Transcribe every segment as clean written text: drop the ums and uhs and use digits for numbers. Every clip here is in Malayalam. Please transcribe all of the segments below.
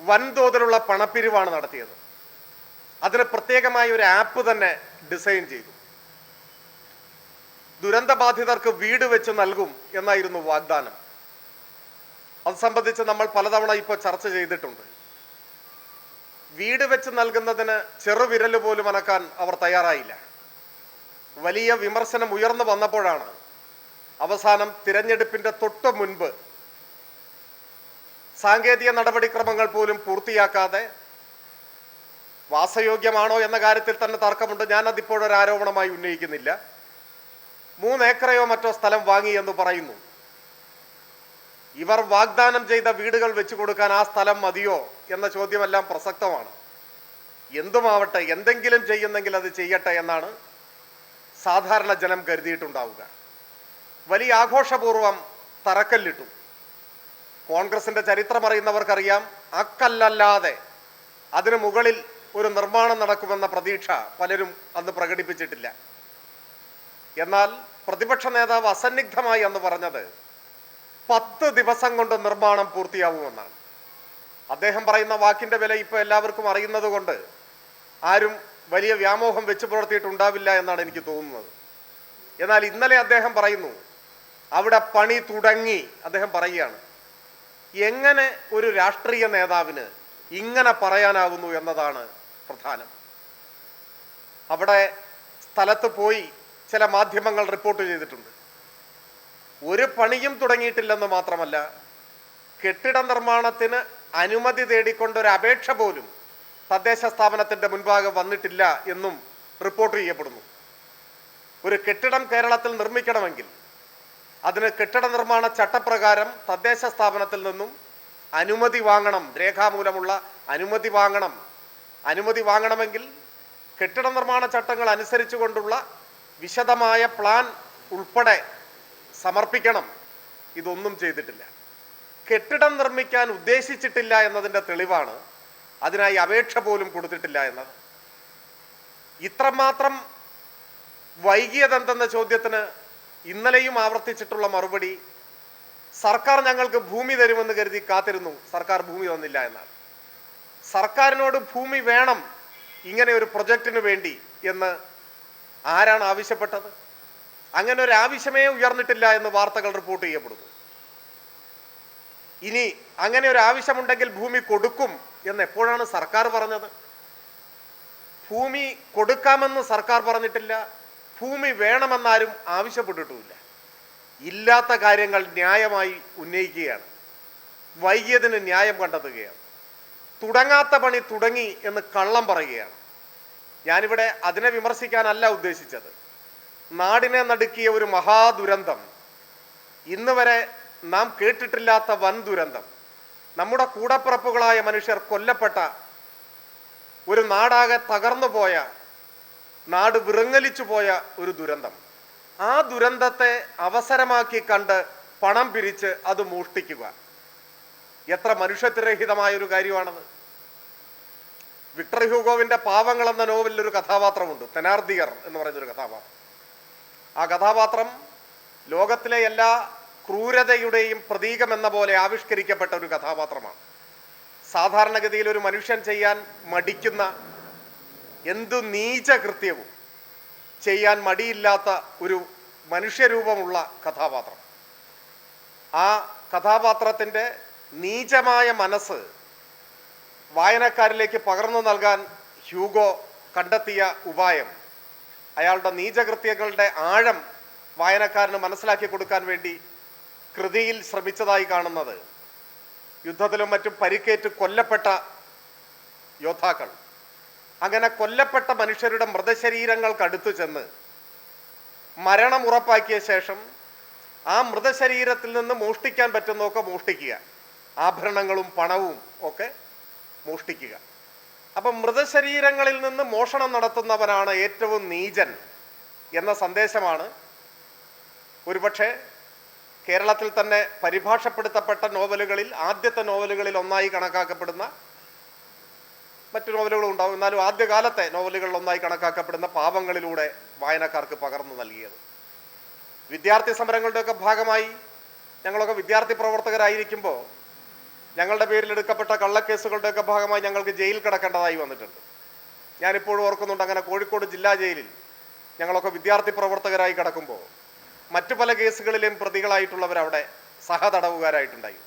വൻതോതിലുള്ള പണപ്പിരിവാണ് നടത്തിയത്. അതിന് പ്രത്യേകമായ ഒരു ആപ്പ് തന്നെ ഡിസൈൻ ചെയ്തു. ദുരന്തബാധിതർക്ക് വീട് വെച്ച് നൽകും എന്നായിരുന്നു വാഗ്ദാനം. അത് സംബന്ധിച്ച് നമ്മൾ പലതവണ ഇപ്പോൾ ചർച്ച ചെയ്തിട്ടുണ്ട്. വീട് വെച്ച് നൽകുന്നതിന് ചെറുവിരൽ പോലും അനക്കാൻ അവർ തയ്യാറായില്ല. വലിയ വിമർശനം ഉയർന്നു വന്നപ്പോഴാണ് അവസാനം തിരഞ്ഞെടുപ്പിന്റെ തൊട്ട് മുൻപ് സാങ്കേതിക നടപടിക്രമങ്ങൾ പോലും പൂർത്തിയാക്കാതെ, വാസയോഗ്യമാണോ എന്ന കാര്യത്തിൽ തന്നെ തർക്കമുണ്ട്, ഞാനതിപ്പോഴൊരു ആരോപണമായി ഉന്നയിക്കുന്നില്ല, 3 ഏക്കറയോ മറ്റോ സ്ഥലം വാങ്ങി എന്ന് പറയുന്നു. ഇവർ വാഗ്ദാനം ചെയ്ത വീടുകൾ വെച്ചു കൊടുക്കാൻ ആ സ്ഥലം മതിയോ എന്ന ചോദ്യമെല്ലാം പ്രസക്തമാണ്. എന്തുമാവട്ടെ, എന്തെങ്കിലും ചെയ്യുന്നെങ്കിൽ അത് ചെയ്യട്ടെ എന്നാണ് സാധാരണ ജനം കരുതിയിട്ടുണ്ടാവുക. വലിയ ആഘോഷപൂർവം തറക്കല്ലിട്ടു. കോൺഗ്രസിന്റെ ചരിത്രം അറിയുന്നവർക്കറിയാം, അക്കല്ലല്ലാതെ അതിനു മുകളിൽ ഒരു നിർമ്മാണം നടക്കുമെന്ന പ്രതീക്ഷ പലരും അന്ന് പ്രകടിപ്പിച്ചിട്ടില്ല. എന്നാൽ പ്രതിപക്ഷ നേതാവ് അസന്നിഗ്ധമായി അന്ന് പറഞ്ഞത് 10 ദിവസം കൊണ്ട് നിർമ്മാണം പൂർത്തിയാവുമെന്നാണ്. അദ്ദേഹം പറയുന്ന വാക്കിന്റെ വില ഇപ്പോൾ എല്ലാവർക്കും അറിയുന്നത് കൊണ്ട് ആരും വലിയ വ്യാമോഹം വെച്ച് പുലർത്തിയിട്ടുണ്ടാവില്ല എന്നാണ് എനിക്ക് തോന്നുന്നത്. എന്നാൽ ഇന്നലെ അദ്ദേഹം പറയുന്നു അവിടെ പണി തുടങ്ങി. അദ്ദേഹം പറയുകയാണ്. എങ്ങനെ ഒരു രാഷ്ട്രീയ നേതാവിന് ഇങ്ങനെ പറയാനാവുന്നു എന്നതാണ് പ്രധാനം. അവിടെ സ്ഥലത്ത് പോയി ചില മാധ്യമങ്ങൾ റിപ്പോർട്ട് ചെയ്തിട്ടുണ്ട്. ഒരു പണിയും തുടങ്ങിയിട്ടില്ലെന്ന് മാത്രമല്ല, കെട്ടിട നിർമ്മാണത്തിന് അനുമതി തേടിക്കൊണ്ടൊരു അപേക്ഷ പോലും തദ്ദേശ സ്ഥാപനത്തിന്റെ മുൻപാകെ വന്നിട്ടില്ല എന്നും റിപ്പോർട്ട് ചെയ്യപ്പെടുന്നു. ഒരു കെട്ടിടം കേരളത്തിൽ നിർമ്മിക്കണമെങ്കിൽ അതിന് കെട്ടിട നിർമ്മാണ ചട്ടപ്രകാരം തദ്ദേശ സ്ഥാപനത്തിൽ നിന്നും അനുമതി വാങ്ങണം, രേഖാമൂലമുള്ള അനുമതി വാങ്ങണം. അനുമതി വാങ്ങണമെങ്കിൽ കെട്ടിട നിർമ്മാണ ചട്ടങ്ങൾ അനുസരിച്ചുകൊണ്ടുള്ള വിശദമായ പ്ലാൻ ഉൾപ്പെടെ സമർപ്പിക്കണം. ഇതൊന്നും ചെയ്തിട്ടില്ല. കെട്ടിടം നിർമ്മിക്കാൻ ഉദ്ദേശിച്ചിട്ടില്ല എന്നതിൻ്റെ തെളിവാണ് അതിനായി അപേക്ഷ പോലും കൊടുത്തിട്ടില്ല എന്നത്. ഇത്രമാത്രം വൈകിയതെന്തെന്ന ചോദ്യത്തിന് ഇന്നലെയും ആവർത്തിച്ചിട്ടുള്ള മറുപടി, സർക്കാർ ഞങ്ങൾക്ക് ഭൂമി തരുമെന്ന് കരുതി കാത്തിരുന്നു, സർക്കാർ ഭൂമി തന്നില്ല എന്നാണ്. സർക്കാരിനോട് ഭൂമി വേണം ഇങ്ങനെ ഒരു പ്രൊജക്റ്റിന് വേണ്ടി എന്ന് ആരാണ് ആവശ്യപ്പെട്ടത്? അങ്ങനെ ഒരു ആവശ്യമേ ഉയർന്നിട്ടില്ല എന്ന് വാർത്തകൾ റിപ്പോർട്ട് ചെയ്യപ്പെടുന്നു. ഇനി അങ്ങനെ ഒരു ആവശ്യമുണ്ടെങ്കിൽ ഭൂമി കൊടുക്കും എന്ന് എപ്പോഴാണ് സർക്കാർ പറഞ്ഞത്? ഭൂമി കൊടുക്കാമെന്ന് സർക്കാർ പറഞ്ഞിട്ടില്ല. ഭൂമി വേണമെന്നാരും ആവശ്യപ്പെട്ടിട്ടുമില്ല. ഇല്ലാത്ത കാര്യങ്ങൾ ന്യായമായി ഉന്നയിക്കുകയാണ്. വൈകിയതിന് ന്യായം കണ്ടെത്തുകയാണ്. തുടങ്ങാത്ത പണി തുടങ്ങി എന്ന് കള്ളം പറയുകയാണ്. ഞാനിവിടെ അതിനെ വിമർശിക്കാനല്ല ഉദ്ദേശിച്ചത്. നാടിനെ നടുക്കിയ ഒരു മഹാദുരന്തം, ഇന്ന് വരെ നാം കേട്ടിട്ടില്ലാത്ത വൻ ദുരന്തം, നമ്മുടെ കൂടപ്പിറപ്പുകളായ മനുഷ്യർ കൊല്ലപ്പെട്ട, ഒരു നാടാകെ തകർന്നു പോയ, നാട് വിറങ്ങലിച്ചു പോയ ഒരു ദുരന്തം. ആ ദുരന്തത്തെ അവസരമാക്കി കണ്ട് പണം പിരിച്ച് അത് മോഷ്ടിക്കുക എത്ര മനുഷ്യത്വരഹിതമായ ഒരു കാര്യമാണത്. വിക്ടർ ഹ്യൂഗോവിന്റെ പാവങ്ങൾ എന്ന നോവലിൽ ഒരു കഥാപാത്രമുണ്ട്, തെനാർദിയർ എന്ന് പറയുന്നൊരു കഥാപാത്രം. ആ കഥാപാത്രം ലോകത്തിലെ എല്ലാ ക്രൂരതയുടെയും പ്രതീകമെന്ന പോലെ ആവിഷ്കരിക്കപ്പെട്ട ഒരു കഥാപാത്രമാണ്. സാധാരണഗതിയിൽ ഒരു മനുഷ്യൻ ചെയ്യാൻ മടിക്കുന്ന എന്തു നീച കൃത്യവും ചെയ്യാൻ മടിയില്ലാത്ത ഒരു മനുഷ്യരൂപമുള്ള കഥാപാത്രം. ആ കഥാപാത്രത്തിൻ്റെ നീചമായ മനസ്സ് വായനക്കാരിലേക്ക് പകർന്നു നൽകാൻ ഹ്യൂഗോ കണ്ടെത്തിയ ഉപായം, അയാളുടെ നീചകൃത്യങ്ങളുടെ ആഴം വായനക്കാരന് മനസ്സിലാക്കി കൊടുക്കാൻ വേണ്ടി കൃതിയിൽ ശ്രമിച്ചതായി കാണുന്നത്, യുദ്ധത്തിലും മറ്റും പരിക്കേറ്റ് കൊല്ലപ്പെട്ട യോദ്ധാക്കൾ, അങ്ങനെ കൊല്ലപ്പെട്ട മനുഷ്യരുടെ മൃതശരീരങ്ങൾക്കടുത്ത് ചെന്ന് മരണം ഉറപ്പാക്കിയ ശേഷം ആ മൃതശരീരത്തിൽ നിന്ന് മോഷ്ടിക്കാൻ പറ്റുന്നതൊക്കെ മോഷ്ടിക്കുക, ആഭരണങ്ങളും പണവും ഒക്കെ മോഷ്ടിക്കുക. അപ്പം മൃതശരീരങ്ങളിൽ നിന്ന് മോഷണം നടത്തുന്നവനാണ് ഏറ്റവും നീചൻ എന്ന സന്ദേശമാണ് ഒരുപക്ഷെ കേരളത്തിൽ തന്നെ പരിഭാഷപ്പെടുത്തപ്പെട്ട നോവലുകളിൽ ആദ്യത്തെ നോവലുകളിൽ ഒന്നായി കണക്കാക്കപ്പെടുന്ന, മറ്റു നോവലുകളും ഉണ്ടാവും, എന്നാലും ആദ്യകാലത്തെ നോവലുകളിൽ ഒന്നായി കണക്കാക്കപ്പെടുന്ന പാവങ്ങളിലൂടെ വായനക്കാർക്ക് പകർന്നു നൽകിയത്. വിദ്യാർത്ഥി സമരങ്ങളുടെയൊക്കെ ഭാഗമായി ഞങ്ങളൊക്കെ വിദ്യാർത്ഥി പ്രവർത്തകരായിരിക്കുമ്പോൾ ഞങ്ങളുടെ പേരിൽ എടുക്കപ്പെട്ട കള്ളക്കേസുകളുടെയൊക്കെ ഭാഗമായി ഞങ്ങൾക്ക് ജയിൽ കിടക്കേണ്ടതായി വന്നിട്ടുണ്ട്. ഞാനിപ്പോഴും ഓർക്കുന്നുണ്ട്, അങ്ങനെ കോഴിക്കോട് ജില്ലാ ജയിലിൽ ഞങ്ങളൊക്കെ വിദ്യാർത്ഥി പ്രവർത്തകരായി കിടക്കുമ്പോൾ മറ്റു പല കേസുകളിലെയും പ്രതികളായിട്ടുള്ളവർ അവിടെ സഹതടവുകാരായിട്ടുണ്ടായി.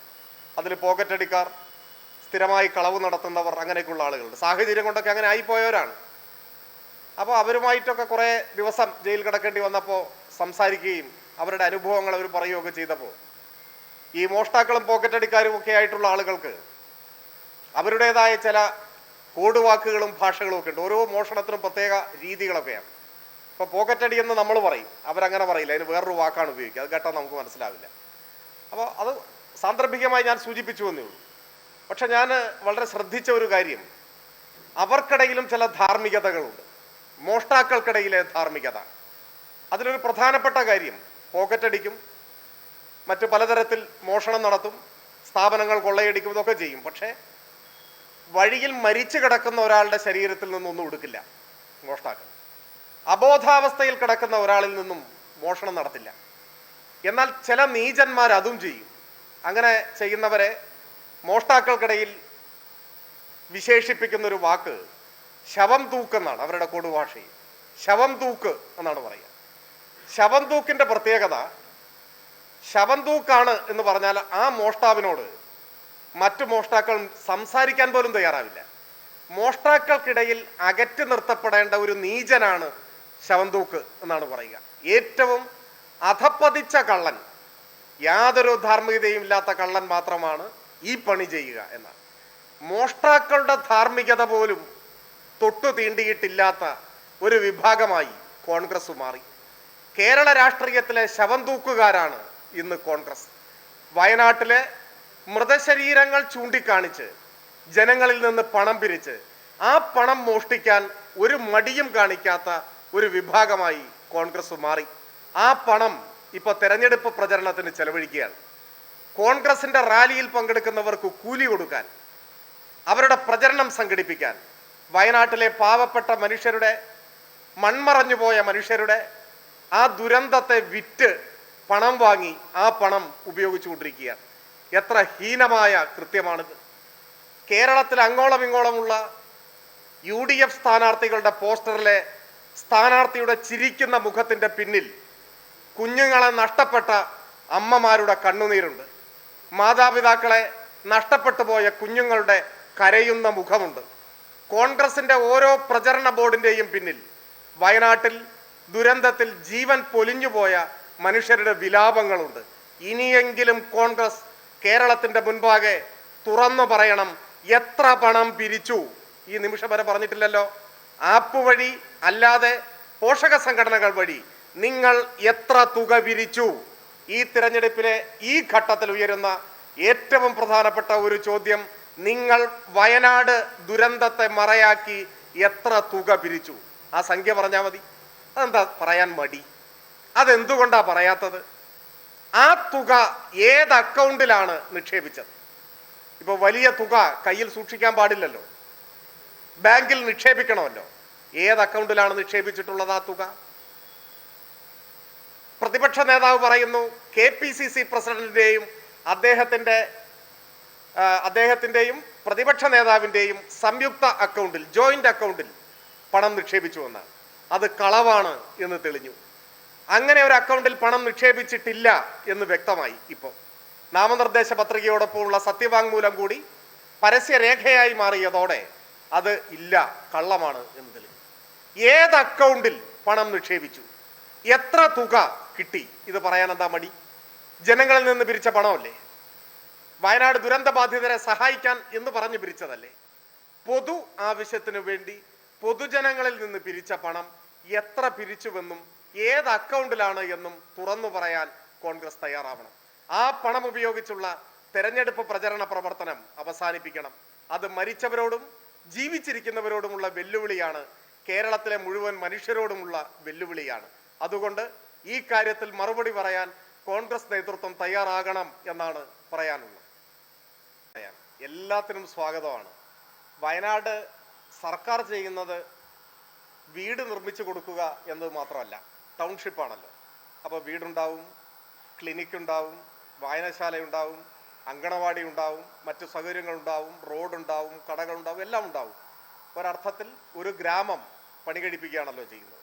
അതിൽ പോക്കറ്റടിക്കാർ, സ്ഥിരമായി കളവ് നടത്തുന്നവർ, അങ്ങനെയൊക്കെയുള്ള ആളുകളുണ്ട്. സാഹചര്യം കൊണ്ടൊക്കെ അങ്ങനെ ആയിപ്പോയവരാണ്. അപ്പോൾ അവരുമായിട്ടൊക്കെ കുറേ ദിവസം ജയിൽ കിടക്കേണ്ടി വന്നപ്പോൾ സംസാരിക്കുകയും അവരുടെ അനുഭവങ്ങൾ അവർ പറയുകയൊക്കെ ചെയ്തപ്പോൾ ഈ മോഷ്ടാക്കളും പോക്കറ്റടിക്കാരും ഒക്കെ ആയിട്ടുള്ള ആളുകൾക്ക് അവരുടേതായ ചില കോഡ് വാക്കുകളും ഭാഷകളും ഒക്കെ ഉണ്ട്. ഓരോ മോഷണത്തിനും പ്രത്യേക രീതികളൊക്കെയാണ്. ഇപ്പോൾ പോക്കറ്റടി എന്ന് നമ്മൾ പറയും, അവരങ്ങനെ പറയില്ല, അതിന് വേറൊരു വാക്കാണ് ഉപയോഗിക്കുക. അത് കേട്ടാൽ നമുക്ക് മനസ്സിലാവില്ല. അപ്പോൾ അത് സാന്ദർഭികമായി ഞാൻ സൂചിപ്പിച്ചു എന്നേ ഉള്ളൂ. പക്ഷെ ഞാൻ വളരെ ശ്രദ്ധിച്ച ഒരു കാര്യം, അവർക്കിടയിലും ചില ധാർമ്മികതകളുണ്ട്, മോഷ്ടാക്കൾക്കിടയിലെ ധാർമ്മികത. അതിലൊരു പ്രധാനപ്പെട്ട കാര്യം, പോക്കറ്റടിക്കും, മറ്റ് പലതരത്തിൽ മോഷണം നടത്തും, സ്ഥാപനങ്ങൾ കൊള്ളയടിക്കും, ഇതൊക്കെ ചെയ്യും. പക്ഷേ വഴിയിൽ മരിച്ചു കിടക്കുന്ന ഒരാളുടെ ശരീരത്തിൽ നിന്നൊന്നും എടുക്കില്ല മോഷ്ടാക്കൾ. അബോധാവസ്ഥയിൽ കിടക്കുന്ന ഒരാളിൽ നിന്നും മോഷണം നടത്തില്ല. എന്നാൽ ചില നീചന്മാർ അതും ചെയ്യും. അങ്ങനെ ചെയ്യുന്നവരെ മോഷ്ടാക്കൾക്കിടയിൽ വിശേഷിപ്പിക്കുന്നൊരു വാക്ക് ശവം തൂക്കെന്നാണ്. അവരുടെ കൊടുഭാഷയിൽ ശവം തൂക്ക് എന്നാണ് പറയുക. ശവം തൂക്കിൻ്റെ പ്രത്യേകത, ശവം തൂക്കാണ് എന്ന് പറഞ്ഞാൽ ആ മോഷ്ടാവിനോട് മറ്റു മോഷ്ടാക്കൾ സംസാരിക്കാൻ പോലും തയ്യാറാവില്ല. മോഷ്ടാക്കൾക്കിടയിൽ അകറ്റി നിർത്തപ്പെടേണ്ട ഒരു നീചനാണ് ശവം തൂക്ക് എന്നാണ് പറയുക. ഏറ്റവും അധപ്പതിച്ച കള്ളൻ, യാതൊരു ധാർമ്മികതയും ഇല്ലാത്ത കള്ളൻ മാത്രമാണ് ഈ പണി ചെയ്യുക എന്നാണ്. മോഷ്ടാക്കളുടെ ധാർമ്മികത പോലും തൊട്ടു തീണ്ടിയിട്ടില്ലാത്ത ഒരു വിഭാഗമായി കോൺഗ്രസ് മാറി. കേരള രാഷ്ട്രീയത്തിലെ ശവം തൂക്കുകാരാണ് ഇന്ന് കോൺഗ്രസ്. വയനാട്ടിലെ മൃതശരീരങ്ങൾ ചൂണ്ടിക്കാണിച്ച് ജനങ്ങളിൽ നിന്ന് പണം പിരിച്ച് ആ പണം മോഷ്ടിക്കാൻ ഒരു മടിയും കാണിക്കാത്ത ഒരു വിഭാഗമായി കോൺഗ്രസ് മാറി. ആ പണം ഇപ്പോൾ തെരഞ്ഞെടുപ്പ് പ്രചരണത്തിന് ചെലവഴിക്കുകയാണ്. കോൺഗ്രസിൻ്റെ റാലിയിൽ പങ്കെടുക്കുന്നവർക്ക് കൂലി കൊടുക്കാൻ, അവരുടെ പ്രചരണം സംഘടിപ്പിക്കാൻ, വയനാട്ടിലെ പാവപ്പെട്ട മനുഷ്യരുടെ, മൺമറഞ്ഞുപോയ മനുഷ്യരുടെ ആ ദുരന്തത്തെ വിറ്റ് പണം വാങ്ങി ആ പണം ഉപയോഗിച്ചുകൊണ്ടിരിക്കുകയാണ്. എത്ര ഹീനമായ കൃത്യമാണിത്. കേരളത്തിൽ അങ്ങോളം ഇങ്ങോളമുള്ള UDF സ്ഥാനാർത്ഥികളുടെ പോസ്റ്ററിലെ സ്ഥാനാർത്ഥിയുടെ ചിരിക്കുന്ന മുഖത്തിൻ്റെ പിന്നിൽ കുഞ്ഞുങ്ങളെ നഷ്ടപ്പെട്ട അമ്മമാരുടെ കണ്ണുനീരുണ്ട്. മാതാപിതാക്കളെ നഷ്ടപ്പെട്ടു പോയ കുഞ്ഞുങ്ങളുടെ കരയുന്ന മുഖമുണ്ട്. കോൺഗ്രസിൻ്റെ ഓരോ പ്രചരണ ബോർഡിൻ്റെയും പിന്നിൽ വയനാട്ടിൽ ദുരന്തത്തിൽ ജീവൻ പൊലിഞ്ഞുപോയ മനുഷ്യരുടെ വിലാപങ്ങളുണ്ട്. ഇനിയെങ്കിലും കോൺഗ്രസ് കേരളത്തിൻ്റെ മുൻപാകെ തുറന്നു പറയണം, എത്ര പണം പിരിച്ചു. ഈ നിമിഷം വരെ പറഞ്ഞിട്ടില്ലല്ലോ. ആപ്പ് വഴി അല്ലാതെ പോഷക സംഘടനകൾ വഴി നിങ്ങൾ എത്ര തുക പിരിച്ചു? ഈ തിരഞ്ഞെടുപ്പിലെ ഈ ഘട്ടത്തിൽ ഉയരുന്ന ഏറ്റവും പ്രധാനപ്പെട്ട ഒരു ചോദ്യം, നിങ്ങൾ വയനാട് ദുരന്തത്തെ മറയാക്കി എത്ര തുക പിരിച്ചു? ആ സംഖ്യ പറഞ്ഞാൽ മതി. അതെന്താ പറയാൻ മടി? അതെന്തുകൊണ്ടാ പറയാത്തത്? ആ തുക ഏത് അക്കൗണ്ടിലാണ് നിക്ഷേപിച്ചത്? ഇപ്പോൾ വലിയ തുക കയ്യിൽ സൂക്ഷിക്കാൻ പാടില്ലല്ലോ, ബാങ്കിൽ നിക്ഷേപിക്കണമല്ലോ. ഏത് അക്കൗണ്ടിലാണ് നിക്ഷേപിച്ചിട്ടുള്ളത് ആ തുക? പ്രതിപക്ഷ നേതാവ് പറയുന്നു KPCC പ്രസിഡന്റിൻ്റെയും അദ്ദേഹത്തിൻ്റെയും പ്രതിപക്ഷ നേതാവിൻ്റെയും സംയുക്ത അക്കൗണ്ടിൽ, ജോയിന്റ് അക്കൗണ്ടിൽ പണം നിക്ഷേപിച്ചുവെന്ന്. അത് കളവാണ് എന്ന് തെളിഞ്ഞു. അങ്ങനെ ഒരു അക്കൗണ്ടിൽ പണം നിക്ഷേപിച്ചിട്ടില്ല എന്ന് വ്യക്തമായി. ഇപ്പോൾ നാമനിർദ്ദേശ പത്രികയോടൊപ്പമുള്ള സത്യവാങ്മൂലം കൂടി പരസ്യരേഖയായി മാറിയതോടെ അത് ഇല്ല, കള്ളമാണ് എന്ന് തെളിഞ്ഞു. ഏത് അക്കൗണ്ടിൽ പണം നിക്ഷേപിച്ചു, എത്ര തുക കിട്ടി, ഇത് പറയാൻ എന്താ മടി? ജനങ്ങളിൽ നിന്ന് പിരിച്ച പണമല്ലേ? വയനാട് ദുരന്ത ബാധിതരെ സഹായിക്കാൻ എന്ന് പറഞ്ഞ് പിരിച്ചതല്ലേ? പൊതു ആവശ്യത്തിന് വേണ്ടി പൊതുജനങ്ങളിൽ നിന്ന് പിരിച്ച പണം എത്ര പിരിച്ചുവെന്നും ഏത് അക്കൗണ്ടിലാണ് എന്നും തുറന്നു പറയാൻ കോൺഗ്രസ് തയ്യാറാവണം. ആ പണം ഉപയോഗിച്ചുള്ള തെരഞ്ഞെടുപ്പ് പ്രചരണ പ്രവർത്തനം അവസാനിപ്പിക്കണം. അത് മരിച്ചവരോടും ജീവിച്ചിരിക്കുന്നവരോടുമുള്ള വെല്ലുവിളിയാണ്, കേരളത്തിലെ മുഴുവൻ മനുഷ്യരോടുമുള്ള വെല്ലുവിളിയാണ്. അതുകൊണ്ട് ഈ കാര്യത്തിൽ മറുപടി പറയാൻ കോൺഗ്രസ് നേതൃത്വം തയ്യാറാകണം എന്നാണ് പറയാനുള്ളത്. എല്ലാത്തിനും സ്വാഗതമാണ്. വയനാട് സർക്കാർ ചെയ്യുന്നത് വീട് നിർമ്മിച്ചു കൊടുക്കുക എന്നത് മാത്രമല്ല, ടൗൺഷിപ്പാണല്ലോ. അപ്പോൾ വീടുണ്ടാവും, ക്ലിനിക്ക് ഉണ്ടാവും, വായനശാല ഉണ്ടാവും, അങ്കണവാടി ഉണ്ടാവും, മറ്റു സൗകര്യങ്ങളുണ്ടാവും, റോഡുണ്ടാവും, കടകളുണ്ടാവും, എല്ലാം ഉണ്ടാവും. ഒരർത്ഥത്തിൽ ഒരു ഗ്രാമം പണി കഴിപ്പിക്കുകയാണല്ലോ ചെയ്യുന്നത്.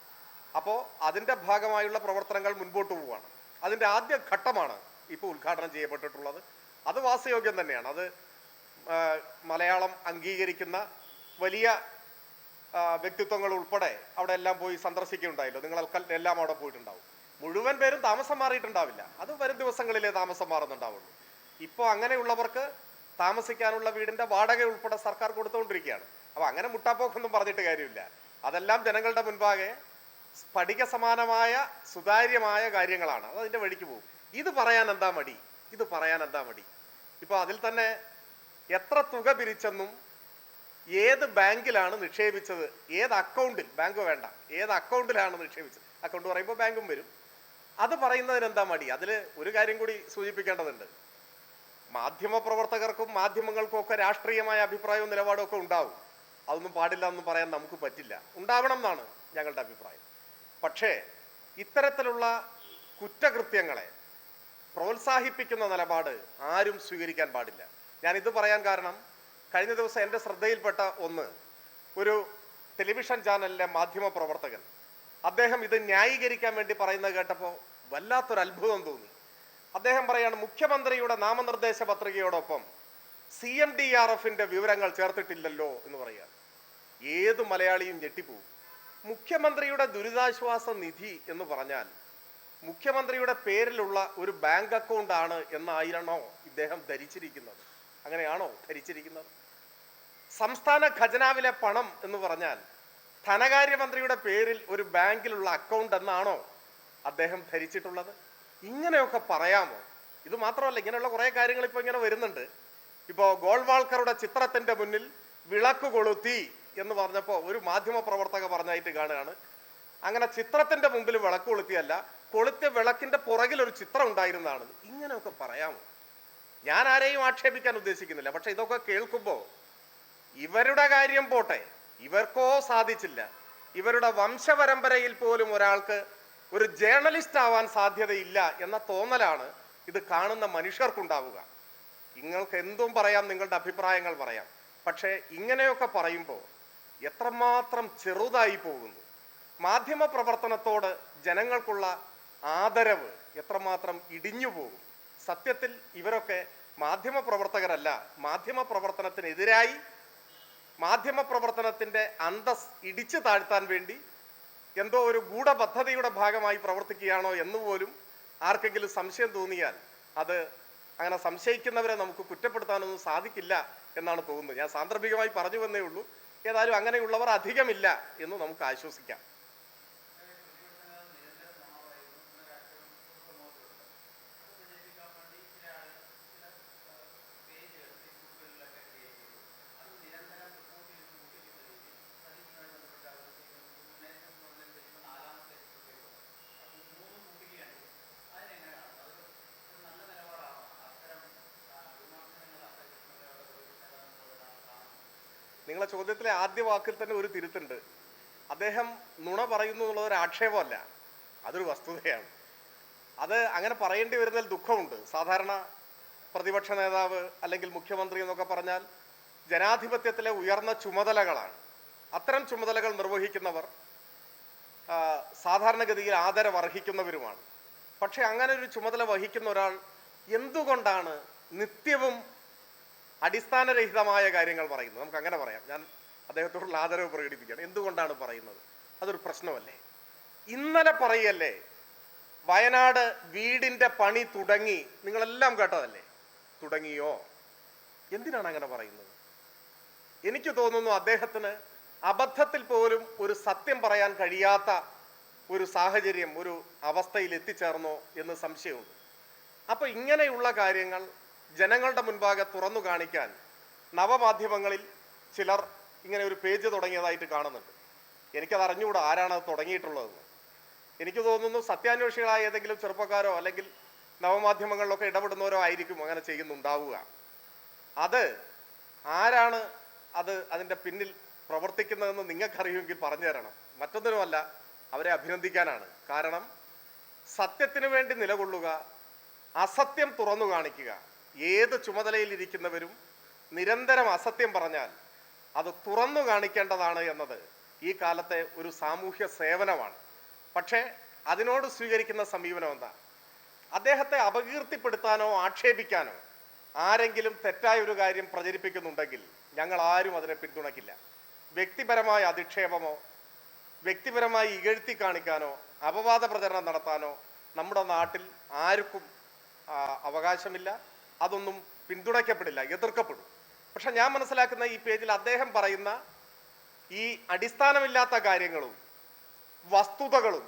അപ്പോൾ അതിൻ്റെ ഭാഗമായുള്ള പ്രവർത്തനങ്ങൾ മുൻപോട്ട് പോവുകയാണ്. അതിൻ്റെ ആദ്യ ഘട്ടമാണ് ഇപ്പോൾ ഉദ്ഘാടനം ചെയ്യപ്പെട്ടിട്ടുള്ളത്. അത് വാസയോഗ്യം തന്നെയാണ്. അത് മലയാളം അംഗീകരിക്കുന്ന വലിയ വ്യക്തിത്വങ്ങൾ ഉൾപ്പെടെ അവിടെ എല്ലാം പോയി സന്ദർശിക്കുകയുണ്ടായല്ലോ. നിങ്ങൾ എല്ലാം അവിടെ പോയിട്ടുണ്ടാവും. മുഴുവൻ പേരും താമസം മാറിയിട്ടുണ്ടാവില്ല. അത് വരും ദിവസങ്ങളിലേ താമസം മാറുന്നുണ്ടാവുള്ളൂ. ഇപ്പോൾ അങ്ങനെയുള്ളവർക്ക് താമസിക്കാനുള്ള വീടിൻ്റെ വാടക ഉൾപ്പെടെ സർക്കാർ കൊടുത്തുകൊണ്ടിരിക്കുകയാണ്. അപ്പോൾ അങ്ങനെ മുട്ടാപ്പോക്കൊന്നും പറഞ്ഞിട്ട് കാര്യമില്ല. അതെല്ലാം ജനങ്ങളുടെ മുൻപാകെ സ്ഫടിക സമാനമായ സുതാര്യമായ കാര്യങ്ങളാണ്. അത് അതിൻ്റെ വഴിക്ക് പോകും. ഇത് പറയാൻ എന്താ മടി? ഇപ്പോൾ അതിൽ തന്നെ എത്ര തുക പിരിച്ചെന്നും ഏത് ബാങ്കിലാണ് നിക്ഷേപിച്ചത്, ഏത് അക്കൗണ്ടിൽ, ബാങ്ക് വേണ്ട, ഏത് അക്കൗണ്ടിലാണ് നിക്ഷേപിച്ചത്, അക്കൗണ്ട് പറയുമ്പോൾ ബാങ്കും വരും, അത് പറയുന്നതിന് എന്താ മടി? അതിൽ ഒരു കാര്യം കൂടി സൂചിപ്പിക്കേണ്ടതുണ്ട്. മാധ്യമപ്രവർത്തകർക്കും മാധ്യമങ്ങൾക്കും ഒക്കെ രാഷ്ട്രീയമായ അഭിപ്രായവും നിലപാടും ഒക്കെ ഉണ്ടാവും. അതൊന്നും പാടില്ല എന്ന് പറയാൻ നമുക്ക് പറ്റില്ല. ഉണ്ടാവണം എന്നാണ് ഞങ്ങളുടെ അഭിപ്രായം. പക്ഷേ ഇത്തരത്തിലുള്ള കുറ്റകൃത്യങ്ങളെ പ്രോത്സാഹിപ്പിക്കുന്ന നിലപാട് ആരും സ്വീകരിക്കാൻ പാടില്ല. ഞാനിത് പറയാൻ കാരണം, കഴിഞ്ഞ ദിവസം എൻ്റെ ശ്രദ്ധയിൽപ്പെട്ട ഒരു ടെലിവിഷൻ ചാനലിലെ മാധ്യമ പ്രവർത്തകൻ, അദ്ദേഹം ഇത് ന്യായീകരിക്കാൻ വേണ്ടി പറയുന്നത് കേട്ടപ്പോൾ വല്ലാത്തൊരു അത്ഭുതം തോന്നി. അദ്ദേഹം പറയാണ്, മുഖ്യമന്ത്രിയുടെ നാമനിർദ്ദേശ പത്രികയോടൊപ്പം CMDRFിൻ്റെ വിവരങ്ങൾ ചേർത്തിട്ടില്ലല്ലോ എന്ന് പറയുക. ഏത് മലയാളിയും ഞെട്ടിപ്പോവും. മുഖ്യമന്ത്രിയുടെ ദുരിതാശ്വാസ നിധി എന്ന് പറഞ്ഞാൽ മുഖ്യമന്ത്രിയുടെ പേരിലുള്ള ഒരു ബാങ്ക് അക്കൗണ്ട് ആണ് എന്നായിരണോ ഇദ്ദേഹം ധരിച്ചിരിക്കുന്നത്? അങ്ങനെയാണോ ധരിച്ചിരിക്കുന്നത്? സംസ്ഥാന ഖജനാവിലെ പണം എന്ന് പറഞ്ഞാൽ ധനകാര്യമന്ത്രിയുടെ പേരിൽ ഒരു ബാങ്കിലുള്ള അക്കൗണ്ട് എന്നാണോ അദ്ദേഹം ധരിച്ചിട്ടുള്ളത്? ഇങ്ങനെയൊക്കെ പറയാമോ? ഇത് മാത്രമല്ല, ഇങ്ങനെയുള്ള കുറേ കാര്യങ്ങൾ ഇപ്പോൾ ഇങ്ങനെ വരുന്നുണ്ട്. ഇപ്പോൾ ഗോൾവാൾക്കറുടെ ചിത്രത്തിൻ്റെ മുന്നിൽ വിളക്ക് കൊളുത്തി എന്ന് പറഞ്ഞപ്പോൾ ഒരു മാധ്യമ പ്രവർത്തക പറഞ്ഞായിട്ട് കാണുകയാണ്, അങ്ങനെ ചിത്രത്തിൻ്റെ മുമ്പിൽ വിളക്ക് കൊളുത്തിയല്ല, കൊളുത്തിയ വിളക്കിൻ്റെ പുറകിൽ ഒരു ചിത്രം ഉണ്ടായിരുന്നതാണ്. ഇങ്ങനെയൊക്കെ പറയാമോ? ഞാൻ ആരെയും ആക്ഷേപിക്കാൻ ഉദ്ദേശിക്കുന്നില്ല. പക്ഷെ ഇതൊക്കെ കേൾക്കുമ്പോൾ ഇവരുടെ കാര്യം പോട്ടെ, ഇവർക്കോ സാധിച്ചില്ല, ഇവരുടെ വംശപരമ്പരയിൽ പോലും ഒരാൾക്ക് ഒരു ജേർണലിസ്റ്റ് ആവാൻ സാധ്യതയില്ല എന്ന തോന്നലാണ് ഇത് കാണുന്ന മനുഷ്യർക്കുണ്ടാവുക. നിങ്ങൾക്ക് എന്തും പറയാം, നിങ്ങളുടെ അഭിപ്രായങ്ങൾ പറയാം. പക്ഷേ ഇങ്ങനെയൊക്കെ പറയുമ്പോൾ എത്രമാത്രം ചെറുതായി പോകുന്നു. മാധ്യമ പ്രവർത്തനത്തോട് ജനങ്ങൾക്കുള്ള ആദരവ് എത്രമാത്രം ഇടിഞ്ഞു പോകും. സത്യത്തിൽ ഇവരൊക്കെ മാധ്യമ പ്രവർത്തകരല്ല. മാധ്യമ പ്രവർത്തനത്തിനെതിരായി, മാധ്യമ പ്രവർത്തനത്തിൻ്റെ അന്തസ് ഇടിച്ചു താഴ്ത്താൻ വേണ്ടി എന്തോ ഒരു ഗൂഢപദ്ധതിയുടെ ഭാഗമായി പ്രവർത്തിക്കുകയാണോ എന്ന് പോലും ആർക്കെങ്കിലും സംശയം തോന്നിയാൽ അത് അങ്ങനെ സംശയിക്കുന്നവരെ നമുക്ക് കുറ്റപ്പെടുത്താനൊന്നും സാധിക്കില്ല എന്നാണ് തോന്നുന്നത്. ഞാൻ സാന്ദർഭികമായി പറഞ്ഞു വന്നേ ഉള്ളൂ. ഏതായാലും അങ്ങനെയുള്ളവർ അധികമില്ല എന്ന് നമുക്ക് ആശ്വസിക്കാം. നിങ്ങളെ ചോദ്യത്തിലെ ആദ്യ വാക്കിൽ തന്നെ ഒരു തിരുത്തുണ്ട്. അദ്ദേഹം നുണ പറയുന്നു എന്നുള്ളത് ഒരു ആക്ഷേപമല്ല, അതൊരു വസ്തുതയാണ്. അത് അങ്ങനെ പറയേണ്ടി വരുന്നതിൽ ദുഃഖമുണ്ട്. സാധാരണ പ്രതിപക്ഷ നേതാവ് അല്ലെങ്കിൽ മുഖ്യമന്ത്രി എന്നൊക്കെ പറഞ്ഞാൽ ജനാധിപത്യത്തിലെ ഉയർന്ന ചുമതലകളാണ്. അത്തരം ചുമതലകൾ നിർവഹിക്കുന്നവർ സാധാരണഗതിയിൽ ആദരവർഹിക്കുന്നവരുമാണ്. പക്ഷെ അങ്ങനെ ഒരു ചുമതല വഹിക്കുന്ന ഒരാൾ എന്തുകൊണ്ടാണ് നിത്യവും അടിസ്ഥാനരഹിതമായ കാര്യങ്ങൾ പറയുന്നത്? നമുക്ക് അങ്ങനെ പറയാം. ഞാൻ അദ്ദേഹത്തോടുള്ള ആദരവ് പ്രകടിപ്പിക്കുകയാണ്. എന്തുകൊണ്ടാണ് പറയുന്നത്? അതൊരു പ്രശ്നമല്ലേ? ഇന്നലെ പറയല്ലേ വയനാട് വീടിൻ്റെ പണി തുടങ്ങി, നിങ്ങളെല്ലാം കേട്ടതല്ലേ? തുടങ്ങിയോ? എന്തിനാണ് അങ്ങനെ പറയുന്നത്? എനിക്ക് തോന്നുന്നു അദ്ദേഹത്തിന് അബദ്ധത്തിൽ പോലും ഒരു സത്യം പറയാൻ കഴിയാത്ത ഒരു സാഹചര്യം, ഒരു അവസ്ഥയിൽ എത്തിച്ചേർന്നോ എന്ന് സംശയമുണ്ട്. അപ്പോൾ ഇങ്ങനെയുള്ള കാര്യങ്ങൾ ജനങ്ങളുടെ മുൻപാകെ തുറന്നു കാണിക്കാൻ നവമാധ്യമങ്ങളിൽ ചിലർ ഇങ്ങനെ ഒരു പേജ് തുടങ്ങിയതായിട്ട് കാണുന്നുണ്ട്. എനിക്കത് അറിഞ്ഞുകൂടാ ആരാണ് അത് തുടങ്ങിയിട്ടുള്ളതെന്ന്. എനിക്ക് തോന്നുന്നു സത്യാന്വേഷികളായ ഏതെങ്കിലും ചെറുപ്പക്കാരോ അല്ലെങ്കിൽ നവമാധ്യമങ്ങളിലൊക്കെ ഇടപെടുന്നവരോ ആയിരിക്കും അങ്ങനെ ചെയ്യുന്നുണ്ടാവുക. അത് ആരാണ് അതിൻ്റെ പിന്നിൽ പ്രവർത്തിക്കുന്നതെന്ന് നിങ്ങൾക്കറിയുമെങ്കിൽ പറഞ്ഞു തരണം. മറ്റൊന്നിനുമല്ല, അവരെ അഭിനന്ദിക്കാനാണ്. കാരണം സത്യത്തിന് വേണ്ടി നിലകൊള്ളുക, അസത്യം തുറന്നു കാണിക്കുക, ഏത് ചുമതലയിലിരിക്കുന്നവരും നിരന്തരം അസത്യം പറഞ്ഞാൽ അത് തുറന്നു കാണിക്കേണ്ടതാണ് എന്നത് ഈ കാലത്തെ ഒരു സാമൂഹ്യ സേവനമാണ്. പക്ഷേ അതിനോട് സ്വീകരിക്കുന്ന സമീപനം എന്താ? അദ്ദേഹത്തെ അപകീർത്തിപ്പെടുത്താനോ ആക്ഷേപിക്കാനോ ആരെങ്കിലും തെറ്റായ ഒരു കാര്യം പ്രചരിപ്പിക്കുന്നുണ്ടെങ്കിൽ ഞങ്ങൾ ആരും അതിനെ പിന്തുണയ്ക്കില്ല. വ്യക്തിപരമായ അധിക്ഷേപമോ വ്യക്തിപരമായി ഇകഴ്ത്തി കാണിക്കാനോ അപവാദ പ്രചരണം നടത്താനോ നമ്മുടെ നാട്ടിൽ ആർക്കും അവകാശമില്ല. അതൊന്നും പിന്തുണയ്ക്കപ്പെടില്ല, എതിർക്കപ്പെടും. പക്ഷെ ഞാൻ മനസ്സിലാക്കുന്ന ഈ പേജിൽ അദ്ദേഹം പറയുന്ന ഈ അടിസ്ഥാനമില്ലാത്ത കാര്യങ്ങളും വസ്തുതകളും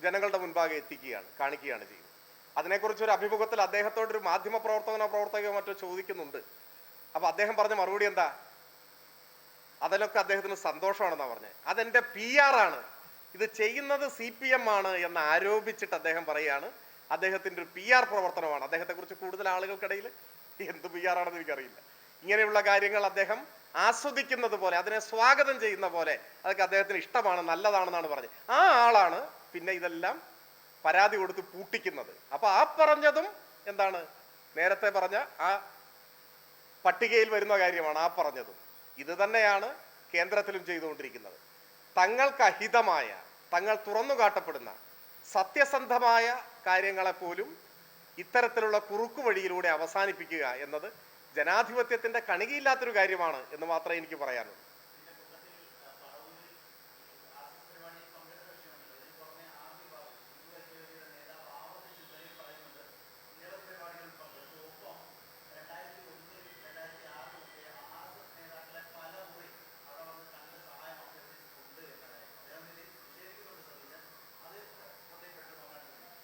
ജനങ്ങളുടെ മുൻപാകെ കാണിക്കുകയാണ് ചെയ്യുന്നത്. അതിനെക്കുറിച്ച് ഒരു അഭിമുഖത്തിൽ അദ്ദേഹത്തോടൊരു മാധ്യമ പ്രവർത്തകയോ മറ്റോ ചോദിക്കുന്നുണ്ട്. അപ്പൊ അദ്ദേഹം പറഞ്ഞ മറുപടി എന്താ? അതിലൊക്കെ അദ്ദേഹത്തിന് സന്തോഷമാണെന്നാണ് പറഞ്ഞത്. അതെന്റെ PR ആണ്, ഇത് ചെയ്യുന്നത് CPM ആണ് എന്ന് ആരോപിച്ചിട്ട് അദ്ദേഹം പറയുകയാണ് അദ്ദേഹത്തിൻ്റെ ഒരു PR പ്രവർത്തനമാണ്. അദ്ദേഹത്തെക്കുറിച്ച് കൂടുതൽ ആളുകൾക്കിടയിൽ എന്ത് PR ആണെന്ന് എനിക്കറിയില്ല. ഇങ്ങനെയുള്ള കാര്യങ്ങൾ അദ്ദേഹം ആസ്വദിക്കുന്നത് പോലെ, അതിനെ സ്വാഗതം ചെയ്യുന്ന പോലെ അതൊക്കെ അദ്ദേഹത്തിന് ഇഷ്ടമാണ്, നല്ലതാണെന്നാണ് പറഞ്ഞത്. ആ ആളാണ് പിന്നെ ഇതെല്ലാം പരാതി കൊടുത്ത് പൂട്ടിക്കുന്നത്. അപ്പൊ ആ പറഞ്ഞതും എന്താണ്? നേരത്തെ പറഞ്ഞ ആ പട്ടികയിൽ വരുന്ന കാര്യമാണ് ആ പറഞ്ഞതും. ഇത് തന്നെയാണ് കേന്ദ്രത്തിലും ചെയ്തുകൊണ്ടിരിക്കുന്നത്. തങ്ങൾക്ക് അഹിതമായ, തങ്ങൾ തുറന്നു കാട്ടപ്പെടുന്ന സത്യസന്ധമായ കാര്യങ്ങളെപ്പോലും ഇത്തരത്തിലുള്ള കുറുക്കു വഴിയിലൂടെ അവസാനിപ്പിക്കുക എന്നത് ജനാധിപത്യത്തിന്റെ കണികയില്ലാത്തൊരു കാര്യമാണ് എന്ന് മാത്രമേ എനിക്ക് പറയാനുള്ളൂ.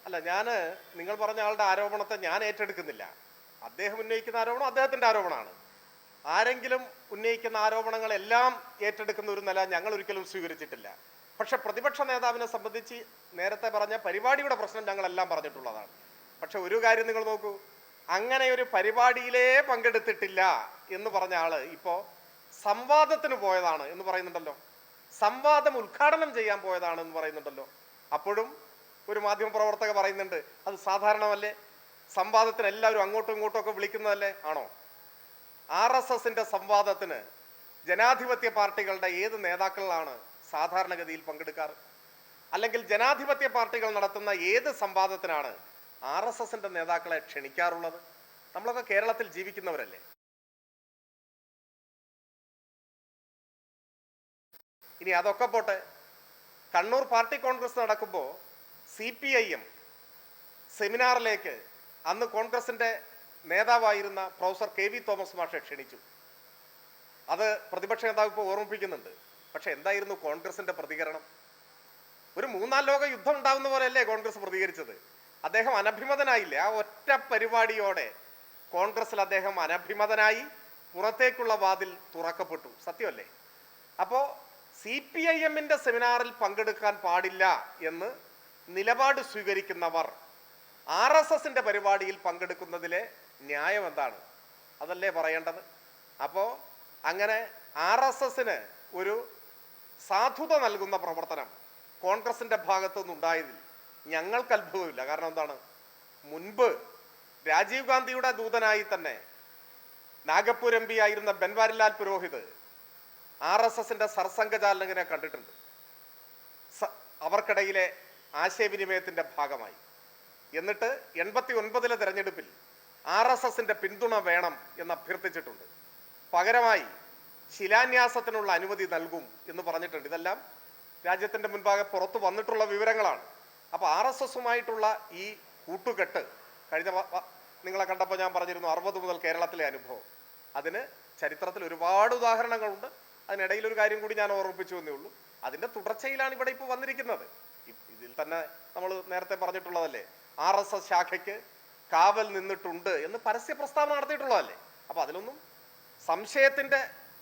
അല്ല, നിങ്ങൾ പറഞ്ഞ ആളുടെ ആരോപണത്തെ ഞാൻ ഏറ്റെടുക്കുന്നില്ല. അദ്ദേഹം ഉന്നയിക്കുന്ന ആരോപണം അദ്ദേഹത്തിൻ്റെ ആരോപണമാണ്. ആരെങ്കിലും ഉന്നയിക്കുന്ന ആരോപണങ്ങളെല്ലാം ഏറ്റെടുക്കുന്ന ഒരു നില ഞങ്ങൾ ഒരിക്കലും സ്വീകരിച്ചിട്ടില്ല. പക്ഷെ പ്രതിപക്ഷ നേതാവിനെ സംബന്ധിച്ച് നേരത്തെ പറഞ്ഞ പരിപാടിയുടെ പ്രശ്നം ഞങ്ങളെല്ലാം പറഞ്ഞിട്ടുള്ളതാണ്. പക്ഷെ ഒരു കാര്യം നിങ്ങൾ നോക്കൂ, അങ്ങനെ ഒരു പരിപാടിയിലേ പങ്കെടുത്തിട്ടില്ല എന്ന് പറഞ്ഞ ആള് ഇപ്പോൾ സംവാദത്തിന് പോയതാണ് എന്ന് പറയുന്നുണ്ടല്ലോ, സംവാദം ഉദ്ഘാടനം ചെയ്യാൻ പോയതാണ് എന്ന് പറയുന്നുണ്ടല്ലോ. അപ്പോഴും ഒരു മാധ്യമപ്രവർത്തക പറയുന്നുണ്ട് അത് സാധാരണമല്ലേ, സംവാദത്തിന് എല്ലാവരും അങ്ങോട്ടും ഇങ്ങോട്ടും ഒക്കെ വിളിക്കുന്നതല്ലേ? ആണോ? RSSന്റെ സംവാദത്തിന് ജനാധിപത്യ പാർട്ടികളുടെ ഏത് നേതാക്കളാണ് സാധാരണഗതിയിൽ പങ്കെടുക്കാറ്? അല്ലെങ്കിൽ ജനാധിപത്യ പാർട്ടികൾ നടത്തുന്ന ഏത് സംവാദത്തിനാണ് RSSന്റെ നേതാക്കളെ ക്ഷണിക്കാറുള്ളത്? നമ്മളൊക്കെ കേരളത്തിൽ ജീവിക്കുന്നവരല്ലേ. ഇനി അതൊക്കെ പോട്ടെ, കണ്ണൂർ പാർട്ടി കോൺഗ്രസ് നടക്കുമ്പോൾ CPIM സെമിനാറിലേക്ക് അന്ന് കോൺഗ്രസിന്റെ നേതാവായിരുന്ന പ്രൊഫസർ KV തോമസ് മാഷെ ക്ഷണിച്ചു. അത് പ്രതിപക്ഷ നേതാവ് ഇപ്പോൾ ഓർമ്മിപ്പിക്കുന്നുണ്ട്. പക്ഷെ എന്തായിരുന്നു കോൺഗ്രസിന്റെ പ്രതികരണം? ഒരു 3-4 ലോക യുദ്ധം ഉണ്ടാകുന്ന പോലെയല്ലേ കോൺഗ്രസ് പ്രതികരിച്ചത്? അദ്ദേഹം അനഭിമതനായില്ല. ആ ഒറ്റ പരിപാടിയോടെ കോൺഗ്രസിൽ അദ്ദേഹം അനഭിമതനായി, പുറത്തേക്കുള്ള വാതിൽ തുറക്കപ്പെട്ടു. സത്യമല്ലേ? അപ്പോൾ CPIMന്റെ സെമിനാറിൽ പങ്കെടുക്കാൻ പാടില്ല എന്ന് നിലപാട് സ്വീകരിക്കുന്നവർ RSSന്റെ പരിപാടിയിൽ പങ്കെടുക്കുന്നതിലെ ന്യായം എന്താണ്? അതല്ലേ പറയേണ്ടത്. അപ്പോൾ അങ്ങനെ RSSന് ഒരു സാധുത നൽകുന്ന പ്രവർത്തനം കോൺഗ്രസിന്റെ ഭാഗത്തു നിന്നുണ്ടായതിൽ ഞങ്ങൾക്ക് അത്ഭുതമില്ല. കാരണം എന്താണ്? മുൻപ് രാജീവ് ഗാന്ധിയുടെ ദൂതനായി തന്നെ നാഗപ്പൂർ MP ആയിരുന്ന ബൻവാരിലാൽ പുരോഹിത് RSSന്റെ സർസംഘചാലകനെ കണ്ടിട്ടുണ്ട്. അവർക്കിടയിലെ ആശയവിനിമയത്തിന്റെ ഭാഗമായി. എന്നിട്ട് 89-ലെ തെരഞ്ഞെടുപ്പിൽ RSSന്റെ പിന്തുണ വേണം എന്ന് അഭ്യർത്ഥിച്ചിട്ടുണ്ട്. പകരമായി ശിലാന്യാസത്തിനുള്ള അനുമതി നൽകും എന്ന് പറഞ്ഞിട്ടുണ്ട്. ഇതെല്ലാം രാജ്യത്തിന്റെ മുൻപാകെ പുറത്തു വന്നിട്ടുള്ള വിവരങ്ങളാണ്. അപ്പോൾ RSSുമായിട്ടുള്ള ഈ കൂട്ടുകെട്ട് കഴിഞ്ഞ നിങ്ങളെ കണ്ടപ്പോൾ ഞാൻ പറഞ്ഞിരുന്നു 60 മുതൽ കേരളത്തിലെ അനുഭവം. അതിന് ചരിത്രത്തിൽ ഒരുപാട് ഉദാഹരണങ്ങളുണ്ട്. അതിനിടയിൽ ഒരു കാര്യം കൂടി ഞാൻ ഓർമ്മിപ്പിച്ചു എന്നേ ഉള്ളൂ. അതിന്റെ തുടർച്ചയിലാണ് ഇവിടെ ഇപ്പോൾ വന്നിരിക്കുന്നത്. ഇതിൽ തന്നെ നമ്മൾ നേരത്തെ പറഞ്ഞിട്ടുള്ളതല്ലേ, RSS ശാഖയ്ക്ക് കാവൽ നിന്നിട്ടുണ്ട് എന്ന് പരസ്യ പ്രസ്താവന നടത്തിയിട്ടുള്ളതല്ലേ. അപ്പൊ അതിലൊന്നും സംശയത്തിന്റെ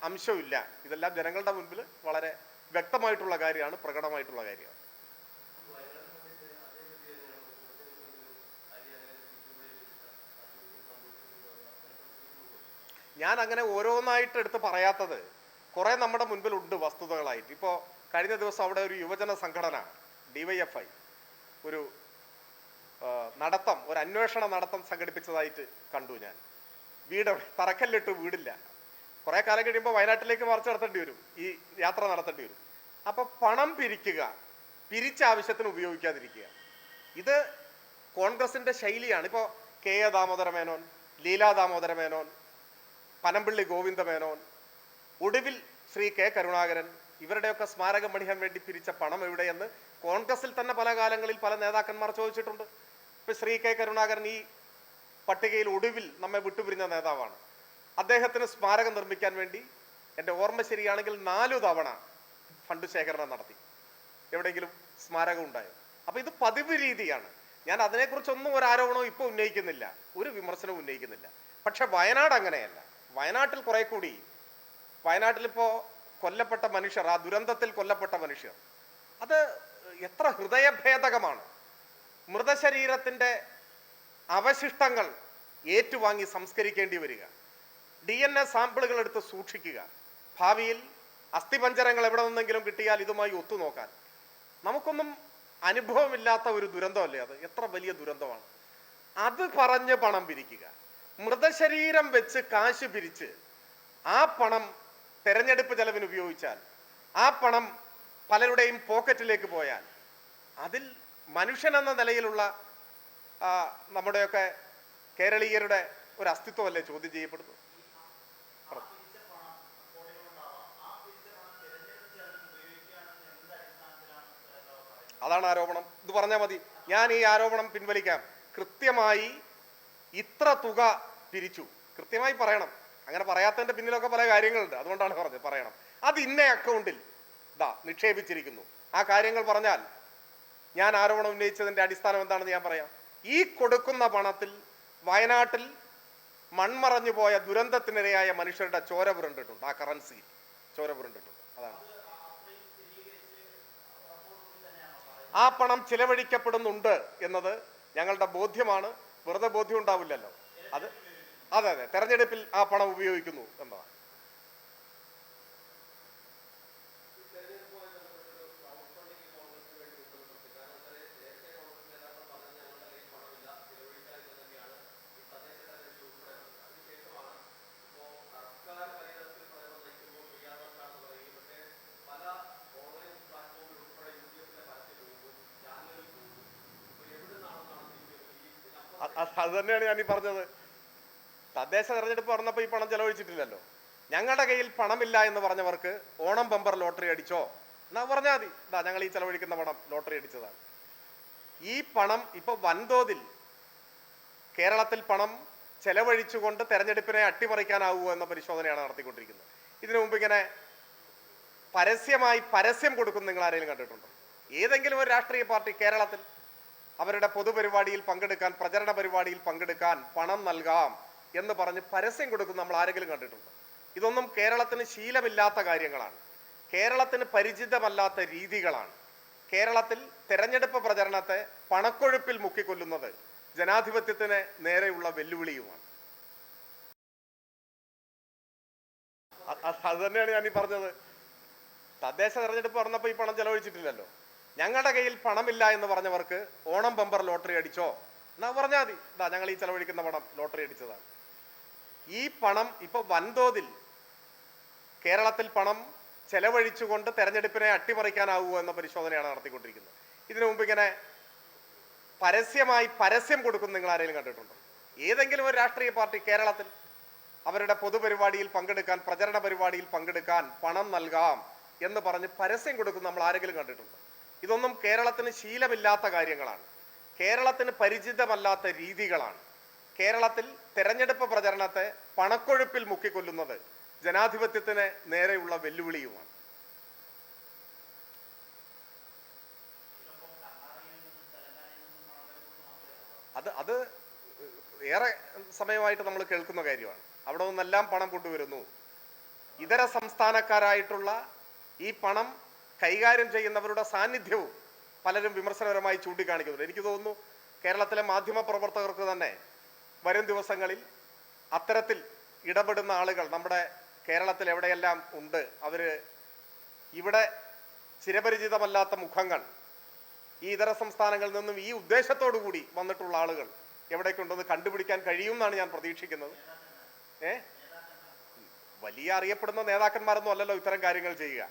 അംശമില്ല. ഇതെല്ലാം ജനങ്ങളുടെ മുൻപിൽ വളരെ വ്യക്തമായിട്ടുള്ള കാര്യമാണ്, പ്രകടമായിട്ടുള്ള കാര്യമാണ്. ഞാൻ അങ്ങനെ ഓരോന്നായിട്ട് എടുത്ത് പറയാത്തത് കുറെ നമ്മുടെ മുൻപിലുണ്ട് വസ്തുതകളായിട്ട്. ഇപ്പോൾ കഴിഞ്ഞ ദിവസം അവിടെ ഒരു യുവജന സംഘടന DYFI ഒരു അന്വേഷണ നടത്തം സംഘടിപ്പിച്ചതായിട്ട് കണ്ടു ഞാൻ. വീട് തറക്കല്ലിട്ട് വീടില്ല. കുറെ കാലം കഴിയുമ്പോൾ വയനാട്ടിലേക്ക് മാർച്ച് നടത്തേണ്ടി വരും, ഈ യാത്ര നടത്തേണ്ടി വരും. അപ്പൊ പണം പിരിക്കുക, പിരിച്ച ആവശ്യത്തിന് ഉപയോഗിക്കാതിരിക്കുക, ഇത് കോൺഗ്രസിന്റെ ശൈലിയാണ്. ഇപ്പോൾ കെ എ ദാമോദര മേനോൻ, ലീലാ ദാമോദര മേനോൻ, പനമ്പിള്ളി ഗോവിന്ദ മേനോൻ, ഒടുവിൽ ശ്രീ കെ കരുണാകരൻ, ഇവരുടെയൊക്കെ സ്മാരകം പണിയാൻ വേണ്ടി പിരിച്ച പണം എവിടെയെന്ന് കോൺഗ്രസിൽ തന്നെ പല കാലങ്ങളിൽ പല നേതാക്കന്മാർ ചോദിച്ചിട്ടുണ്ട്. ഇപ്പൊ ശ്രീ കെ കരുണാകരൻ ഈ പട്ടികയിൽ ഒടുവിൽ നമ്മെ വിട്ടുപിരിഞ്ഞ നേതാവാണ്. അദ്ദേഹത്തിന് സ്മാരകം നിർമ്മിക്കാൻ വേണ്ടി എൻ്റെ ഓർമ്മ ശരിയാണെങ്കിൽ 4 തവണ ഫണ്ട് ശേഖരണം നടത്തി. എവിടെയെങ്കിലും സ്മാരകം ഉണ്ടായോ? അപ്പൊ ഇത് പതിവ് രീതിയാണ്. ഞാൻ അതിനെക്കുറിച്ചൊന്നും ഒരു ആരോപണവും ഇപ്പോൾ ഉന്നയിക്കുന്നില്ല, ഒരു വിമർശനവും ഉന്നയിക്കുന്നില്ല. പക്ഷെ വയനാട് അങ്ങനെയല്ല. വയനാട്ടിൽ കുറെ കൂടി, വയനാട്ടിലിപ്പോ കൊല്ലപ്പെട്ട മനുഷ്യർ, ആ ദുരന്തത്തിൽ കൊല്ലപ്പെട്ട മനുഷ്യർ, അത് എത്ര ഹൃദയഭേദകമാണ്. മൃതശരീരത്തിന്റെ അവശിഷ്ടങ്ങൾ ഏറ്റുവാങ്ങി സംസ്കരിക്കേണ്ടി വരിക, DNA സാമ്പിളുകൾ എടുത്ത് സൂക്ഷിക്കുക, ഭാവിയിൽ അസ്ഥിപഞ്ജരങ്ങൾ എവിടെ നിന്നെങ്കിലും കിട്ടിയാൽ ഇതുമായി ഒത്തുനോക്കാൻ. നമുക്കൊന്നും അനുഭവമില്ലാത്ത ഒരു ദുരന്തമല്ലേ അത്? എത്ര വലിയ ദുരന്തമാണ് അത്. പറഞ്ഞ് പണം പിരിക്കുക, മൃതശരീരം വെച്ച് കാശ് പിരിച്ച് ആ പണം തെരഞ്ഞെടുപ്പ് ചെലവിന് ഉപയോഗിച്ചാൽ, ആ പണം പലരുടെയും പോക്കറ്റിലേക്ക് പോയാൽ, അതിൽ മനുഷ്യനെന്ന നിലയിലുള്ള നമ്മുടെയൊക്കെ കേരളീയരുടെ ഒരു അസ്തിത്വമല്ലേ ചോദ്യം ചെയ്യപ്പെടുന്നു? അതാണ് ആരോപണം. ഇത് പറഞ്ഞാൽ മതി, ഞാൻ ഈ ആരോപണം പിൻവലിക്കാം. കൃത്യമായി ഇത്ര തുക പിരിച്ചു കൃത്യമായി പറയണം. അങ്ങനെ പറയാത്തതിന്റെ പിന്നിലൊക്കെ പല കാര്യങ്ങളുണ്ട്, അതുകൊണ്ടാണ് പറഞ്ഞത് പറയണം. അത് ഇന്ന അക്കൗണ്ടിൽ നിക്ഷേപിച്ചിരിക്കുന്നു. ആ കാര്യങ്ങൾ പറഞ്ഞാൽ ഞാൻ ആരോപണം ഉന്നയിച്ചതിന്റെ അടിസ്ഥാനം എന്താണെന്ന് ഞാൻ പറയാം. ഈ കൊടുക്കുന്ന പണത്തിൽ വയനാട്ടിൽ മൺമറഞ്ഞു പോയ ദുരന്തത്തിനിരയായ മനുഷ്യരുടെ ചോര പുരണ്ടിട്ടുണ്ട്. ആ കറൻസിയിൽ ചോര പുരണ്ടിട്ടുണ്ട്. അതാണ്. ആ പണം ചിലവഴിക്കപ്പെടുന്നുണ്ട് എന്നത് ഞങ്ങളുടെ ബോധ്യമാണ്. വെറുതെ ബോധ്യം ഉണ്ടാവില്ലല്ലോ. അത് അതെ അതെ, തെരഞ്ഞെടുപ്പിൽ ആ പണം ഉപയോഗിക്കുന്നു എന്നതാണ്. അത് തന്നെയാണ് ഞാൻ ഈ പറഞ്ഞത്. തദ്ദേശ തെരഞ്ഞെടുപ്പ് പറഞ്ഞപ്പോൾ ഈ പണം ചെലവഴിച്ചിട്ടില്ലല്ലോ. ഞങ്ങളുടെ കയ്യിൽ പണമില്ല എന്ന് പറഞ്ഞവർക്ക് ഓണം ബമ്പർ ലോട്ടറി അടിച്ചോ എന്നാ പറഞ്ഞാൽ മതി. ഞങ്ങൾ ഈ ചെലവഴിക്കുന്ന പണം ലോട്ടറി അടിച്ചതാണ്. ഈ പണം ഇപ്പൊ വൻതോതിൽ കേരളത്തിൽ പണം ചെലവഴിച്ചുകൊണ്ട് തെരഞ്ഞെടുപ്പിനെ അട്ടിമറിക്കാനാവുമോ എന്ന പരിശോധനയാണ് നടത്തിക്കൊണ്ടിരിക്കുന്നത്. ഇതിനു മുമ്പ് ഇങ്ങനെ പരസ്യമായി പരസ്യം കൊടുക്കുന്ന നിങ്ങൾ ആരെങ്കിലും കണ്ടിട്ടുണ്ടോ? ഏതെങ്കിലും ഒരു രാഷ്ട്രീയ പാർട്ടി കേരളത്തിൽ അവരുടെ പൊതുപരിപാടിയിൽ പങ്കെടുക്കാൻ, പ്രചരണ പരിപാടിയിൽ പങ്കെടുക്കാൻ പണം നൽകാം എന്ന് പറഞ്ഞ് പരസ്യം കൊടുക്കുന്ന നമ്മൾ ആരെങ്കിലും കണ്ടിട്ടുണ്ടോ? ഇതൊന്നും കേരളത്തിന് ശീലമില്ലാത്ത കാര്യങ്ങളാണ്, കേരളത്തിന് പരിചിതമല്ലാത്ത രീതികളാണ്. കേരളത്തിൽ തെരഞ്ഞെടുപ്പ് പ്രചരണത്തെ പണക്കൊഴുപ്പിൽ മുക്കിക്കൊല്ലുന്നത് ജനാധിപത്യത്തിന് നേരെയുള്ള വെല്ലുവിളിയുമാണ്. അത് തന്നെയാണ് ഞാൻ ഈ പറഞ്ഞത്. തദ്ദേശ തെരഞ്ഞെടുപ്പ് പറഞ്ഞപ്പോൾ ഈ പണം ചെലവഴിച്ചിട്ടില്ലല്ലോ. ഞങ്ങളുടെ കയ്യിൽ പണമില്ല എന്ന് പറഞ്ഞവർക്ക് ഓണം ബമ്പർ ലോട്ടറി അടിച്ചോ എന്നാ പറഞ്ഞാൽ മതി. ഞങ്ങൾ ഈ ചെലവഴിക്കുന്ന പണം ലോട്ടറി അടിച്ചതാണ്. ഈ പണം ഇപ്പൊ വൻതോതിൽ കേരളത്തിൽ പണം ചെലവഴിച്ചുകൊണ്ട് തെരഞ്ഞെടുപ്പിനെ അട്ടിമറിക്കാനാവുമോ എന്ന പരിശോധനയാണ് നടത്തിക്കൊണ്ടിരിക്കുന്നത്. ഇതിനു മുമ്പ് ഇങ്ങനെ പരസ്യമായി പരസ്യം കൊടുക്കുന്ന നിങ്ങൾ ആരെങ്കിലും കണ്ടിട്ടുണ്ടോ? ഏതെങ്കിലും ഒരു രാഷ്ട്രീയ പാർട്ടി കേരളത്തിൽ അവരുടെ പൊതുപരിപാടിയിൽ പങ്കെടുക്കാൻ, പ്രചരണ പരിപാടിയിൽ പങ്കെടുക്കാൻ പണം നൽകാം എന്ന് പറഞ്ഞ് പരസ്യം കൊടുക്കുന്ന നമ്മൾ ആരെങ്കിലും കണ്ടിട്ടുണ്ടോ? ഇതൊന്നും കേരളത്തിന് ശീലമില്ലാത്ത കാര്യങ്ങളാണ്, കേരളത്തിന് പരിചിതമല്ലാത്ത രീതികളാണ്. കേരളത്തിൽ തെരഞ്ഞെടുപ്പ് പ്രചരണത്തെ പണക്കൊഴുപ്പിൽ മുക്കിക്കൊല്ലുന്നത് ജനാധിപത്യത്തിന് നേരെയുള്ള വെല്ലുവിളിയുമാണ്. അത് ഏറെ സമയമായിട്ട് നമ്മൾ കേൾക്കുന്ന കാര്യമാണ്. അവിടെ നിന്നെല്ലാം പണം കൊണ്ടുവരുന്നു. ഇതര സംസ്ഥാനക്കാരായിട്ടുള്ള ഈ പണം കൈകാര്യം ചെയ്യുന്നവരുടെ സാന്നിധ്യവും പലരും വിമർശനപരമായി ചൂണ്ടിക്കാണിക്കുന്നുണ്ട്. എനിക്ക് തോന്നുന്നു കേരളത്തിലെ മാധ്യമ പ്രവർത്തകർക്ക് തന്നെ വരും ദിവസങ്ങളിൽ അത്തരത്തിൽ ഇടപെടുന്ന ആളുകൾ നമ്മുടെ കേരളത്തിൽ എവിടെയെല്ലാം ഉണ്ട്, അവര് ഇവിടെ ചിരപരിചിതമല്ലാത്ത മുഖങ്ങൾ ഈ ഇതര സംസ്ഥാനങ്ങളിൽ നിന്നും ഈ ഉദ്ദേശത്തോടു കൂടി വന്നിട്ടുള്ള ആളുകൾ എവിടേക്കുണ്ടെന്ന് കണ്ടുപിടിക്കാൻ കഴിയും എന്നാണ് ഞാൻ പ്രതീക്ഷിക്കുന്നത്. ഏ വലിയ അറിയപ്പെടുന്ന നേതാക്കന്മാരൊന്നും അല്ലല്ലോ ഇത്തരം കാര്യങ്ങൾ ചെയ്യുക.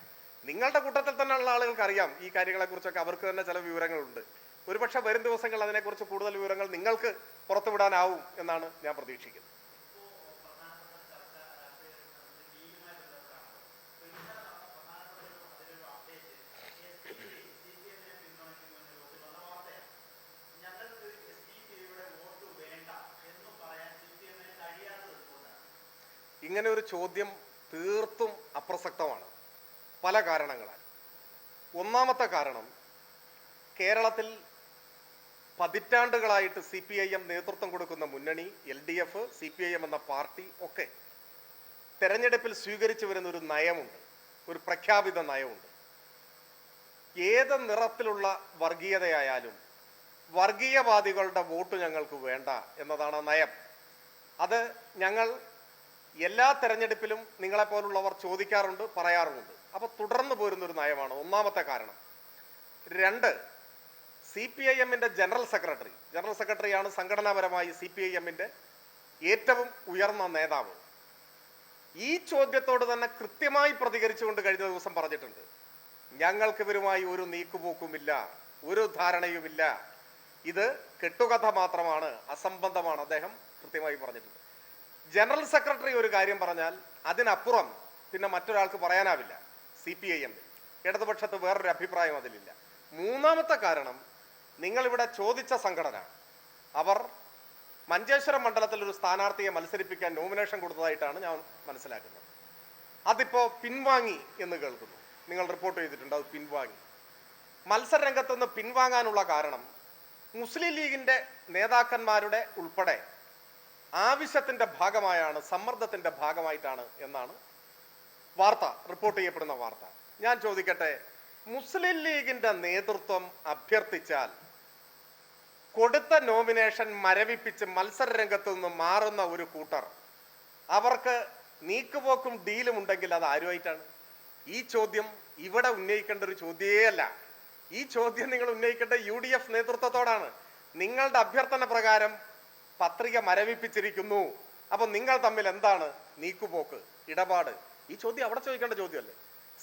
നിങ്ങളുടെ കൂട്ടത്തിൽ തന്നെയുള്ള ആളുകൾക്ക് അറിയാം ഈ കാര്യങ്ങളെക്കുറിച്ചൊക്കെ, അവർക്ക് തന്നെ ചില വിവരങ്ങളുണ്ട്. ഒരുപക്ഷെ വരും ദിവസങ്ങൾ അതിനെക്കുറിച്ച് കൂടുതൽ വിവരങ്ങൾ നിങ്ങൾക്ക് പുറത്തുവിടാനാവും എന്നാണ് ഞാൻ പ്രതീക്ഷിക്കുന്നത്. ഇങ്ങനെ ഒരു ചോദ്യം തീർത്തും അപ്രസക്തമാണ് പല കാരണങ്ങളാൽ. ഒന്നാമത്തെ കാരണം, കേരളത്തിൽ പതിറ്റാണ്ടുകളായിട്ട് CPIM നേതൃത്വം കൊടുക്കുന്ന മുന്നണി, LDF, CPIM എന്ന പാർട്ടി ഒക്കെ തെരഞ്ഞെടുപ്പിൽ സ്വീകരിച്ചു വരുന്ന ഒരു നയമുണ്ട്, ഒരു പ്രഖ്യാപിത നയമുണ്ട്. ഏത് നിറത്തിലുള്ള വർഗീയതയായാലും വർഗീയവാദികളുടെ വോട്ട് ഞങ്ങൾക്ക് വേണ്ട എന്നതാണ് നയം. അത് ഞങ്ങൾ എല്ലാ തെരഞ്ഞെടുപ്പിലും നിങ്ങളെപ്പോലുള്ളവർ ചോദിക്കാറുണ്ട്, പറയാറുമുണ്ട്. അപ്പോൾ തുടർന്ന് പോരുന്നൊരു നയമാണ് ഒന്നാമത്തെ കാരണം. 2, CPIMന്റെ ജനറൽ സെക്രട്ടറിയാണ് സംഘടനാപരമായി CPIMന്റെ ഏറ്റവും ഉയർന്ന നേതാവ്. ഈ ചോദ്യത്തോട് തന്നെ കൃത്യമായി പ്രതികരിച്ചുകൊണ്ട് കഴിഞ്ഞ ദിവസം പറഞ്ഞിട്ടുണ്ട്, ഞങ്ങൾക്ക് ഇവരുമായി ഒരു നീക്കുപോക്കുമില്ല, ഒരു ധാരണയുമില്ല, ഇത് കെട്ടുകഥ മാത്രമാണ്, അസംബന്ധമാണ്. അദ്ദേഹം കൃത്യമായി പറഞ്ഞിട്ടുണ്ട്. ജനറൽ സെക്രട്ടറി ഒരു കാര്യം പറഞ്ഞാൽ അതിനപ്പുറം പിന്നെ മറ്റൊരാൾക്ക് പറയാനാവില്ല. CPIM ഇടതുപക്ഷത്ത് വേറൊരു അഭിപ്രായം അതിലില്ല. മൂന്നാമത്തെ കാരണം, നിങ്ങളിവിടെ ചോദിച്ച സംഘടന അവർ മഞ്ചേശ്വരം മണ്ഡലത്തിൽ ഒരു സ്ഥാനാർത്ഥിയെ മത്സരിപ്പിക്കാൻ നോമിനേഷൻ കൊടുത്തതായിട്ടാണ് ഞാൻ മനസ്സിലാക്കുന്നത്. അതിപ്പോൾ പിൻവാങ്ങി എന്ന് കേൾക്കുന്നു. നിങ്ങൾ റിപ്പോർട്ട് ചെയ്തിട്ടുണ്ട്, അത് പിൻവാങ്ങി. മത്സരരംഗത്തുനിന്ന് പിൻവാങ്ങാനുള്ള കാരണം മുസ്ലിം ലീഗിൻ്റെ നേതാക്കന്മാരുടെ ഉൾപ്പെടെ ആവശ്യത്തിൻ്റെ ഭാഗമായാണ്, സമ്മർദ്ദത്തിൻ്റെ ഭാഗമായിട്ടാണ് എന്നാണ് വാർത്ത, റിപ്പോർട്ട് ചെയ്യപ്പെടുന്ന വാർത്ത. ഞാൻ ചോദിക്കട്ടെ, മുസ്ലിം ലീഗിൻ്റെ നേതൃത്വം അഭ്യർത്ഥിച്ചാൽ കൊടുത്ത നോമിനേഷൻ മരവിപ്പിച്ച് മത്സരരംഗത്തു നിന്ന് മാറുന്ന ഒരു കൂട്ടർ, അവർക്ക് നീക്കുപോക്കും ഡീലും ഉണ്ടെങ്കിൽ അത് ആരുമായിട്ടാണ്? ഈ ചോദ്യം ഇവിടെ ഉന്നയിക്കേണ്ട ഒരു ചോദ്യമേ അല്ല. ഈ ചോദ്യം നിങ്ങൾ ഉന്നയിക്കേണ്ട UDF നേതൃത്വത്തോടാണ്. നിങ്ങളുടെ അഭ്യർത്ഥന പ്രകാരം പത്രിക മരവിപ്പിച്ചിരിക്കുന്നു, അപ്പൊ നിങ്ങൾ തമ്മിൽ എന്താണ് നീക്കുപോക്ക്, ഇടപാട്? ഈ ചോദ്യം അവിടെ ചോദിക്കേണ്ട ചോദ്യമല്ലേ?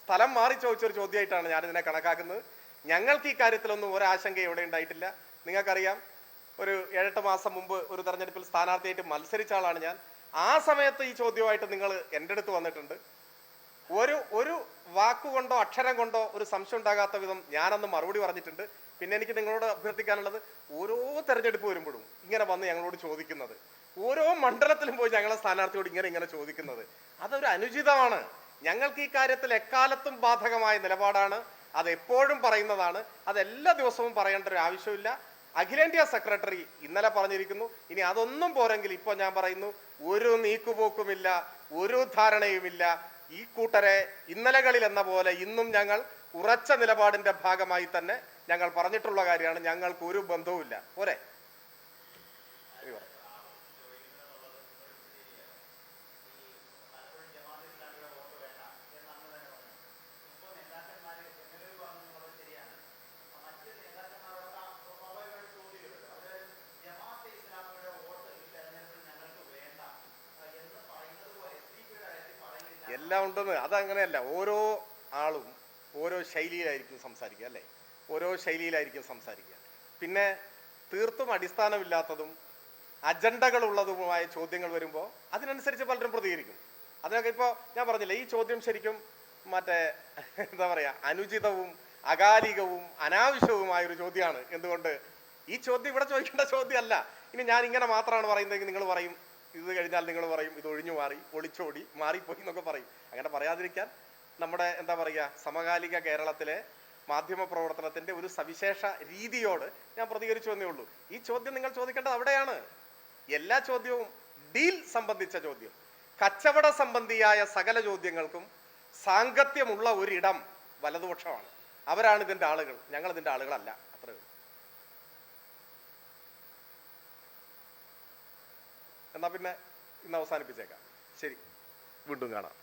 സ്ഥലം മാറി ചോദിച്ചൊരു ചോദ്യമായിട്ടാണ് ഞാനിതിനെ കണക്കാക്കുന്നത്. ഞങ്ങൾക്ക് ഈ കാര്യത്തിലൊന്നും ഒരാശങ്ക ഇവിടെ ഉണ്ടായിട്ടില്ല. നിങ്ങൾക്കറിയാം, ഒരു 7-8 മാസം മുമ്പ് ഒരു തെരഞ്ഞെടുപ്പിൽ സ്ഥാനാർത്ഥിയായിട്ട് മത്സരിച്ച ആളാണ് ഞാൻ. ആ സമയത്ത് ഈ ചോദ്യമായിട്ട് നിങ്ങൾ എൻ്റെ അടുത്ത് വന്നിട്ടുണ്ട്. ഒരു വാക്കുകൊണ്ടോ അക്ഷരം കൊണ്ടോ ഒരു സംശയം ഉണ്ടാകാത്ത വിധം ഞാനന്ന് മറുപടി പറഞ്ഞിട്ടുണ്ട്. പിന്നെ എനിക്ക് നിങ്ങളോട് അഭ്യർത്ഥിക്കാനുള്ളത്, ഓരോ തെരഞ്ഞെടുപ്പ് വരുമ്പോഴും ഇങ്ങനെ വന്ന് ഞങ്ങളോട് ചോദിക്കുന്നത്, ഓരോ മണ്ഡലത്തിലും പോയി ഞങ്ങളെ സ്ഥാനാർത്ഥിയോട് ഇങ്ങനെ ചോദിക്കുന്നത്, അതൊരു അനുചിതമാണ്. ഞങ്ങൾക്ക് ഈ കാര്യത്തിൽ എക്കാലത്തും ബാധകമായ നിലപാടാണ്. അത് എപ്പോഴും പറയുന്നതാണ്. അത് എല്ലാ ദിവസവും പറയേണ്ട ഒരു ആവശ്യമില്ല. അഖിലേന്ത്യാ സെക്രട്ടറി ഇന്നലെ പറഞ്ഞിരിക്കുന്നു. ഇനി അതൊന്നും പോരെങ്കിൽ ഇപ്പോൾ ഞാൻ പറയുന്നു, ഒരു നീക്കുപോക്കുമില്ല, ഒരു ധാരണയുമില്ല. ഈ കൂട്ടരെ ഇന്നലകളിൽ എന്ന പോലെ ഇന്നും ഞങ്ങൾ ഉറച്ച നിലപാടിന്റെ ഭാഗമായി തന്നെ ഞങ്ങൾ പറഞ്ഞിട്ടുള്ള കാര്യമാണ്. ഞങ്ങൾക്ക് ഒരു ബന്ധവുമില്ല. പോരെ? എല്ലാം ഉണ്ടെന്ന്, അതങ്ങനെയല്ല. ഓരോ ആളും ഓരോ ശൈലിയിലായിരിക്കും സംസാരിക്കുക, അല്ലേ? ഓരോ ശൈലിയിലായിരിക്കും സംസാരിക്കുക. പിന്നെ തീർത്തും അടിസ്ഥാനമില്ലാത്തതും അജണ്ടകളുള്ളതുമായ ചോദ്യങ്ങൾ വരുമ്പോൾ അതിനനുസരിച്ച് പലരും പ്രതികരിക്കും. അതിനൊക്കെ ഇപ്പോൾ ഞാൻ പറഞ്ഞില്ല, ഈ ചോദ്യം ശരിക്കും എന്താ പറയുക, അനുചിതവും അകാലികവും അനാവശ്യവുമായൊരു ചോദ്യമാണ്. എന്തുകൊണ്ട്? ഈ ചോദ്യം ഇവിടെ ചോദിക്കേണ്ട ചോദ്യമല്ല. ഇനി ഞാൻ ഇങ്ങനെ മാത്രമാണ് പറയുന്നതെങ്കിൽ നിങ്ങൾ പറയും, ഇത് കഴിഞ്ഞാൽ നിങ്ങൾ പറയും ഇത് ഒഴിഞ്ഞു മാറി, ഒളിച്ചോടി, മാറിപ്പോയി എന്നൊക്കെ പറയും. അങ്ങനെ പറയാതിരിക്കാൻ നമ്മുടെ എന്താ പറയുക, സമകാലിക കേരളത്തിലെ മാധ്യമ പ്രവർത്തനത്തിൻ്റെ ഒരു സവിശേഷ രീതിയോട് ഞാൻ പ്രതികരിച്ചു എന്നേ ഉള്ളൂ. ഈ ചോദ്യം നിങ്ങൾ ചോദിക്കേണ്ടത് അവിടെയാണ്. എല്ലാ ചോദ്യവും ഡീൽ സംബന്ധിച്ച ചോദ്യം, കച്ചവട സംബന്ധിയായ സകല ചോദ്യങ്ങൾക്കും സാങ്കത്യമുള്ള ഒരിടം വലതുപക്ഷമാണ്. അവരാണ് ഇതിൻ്റെ ആളുകൾ, ഞങ്ങൾ ഇതിൻ്റെ ആളുകളല്ല. അത്രേ ഉള്ളൂ. എന്നാൽ പിന്നെ ഇന്ന് അവസാനിപ്പിച്ചേക്കാം. ശരി, വീണ്ടും കാണാം.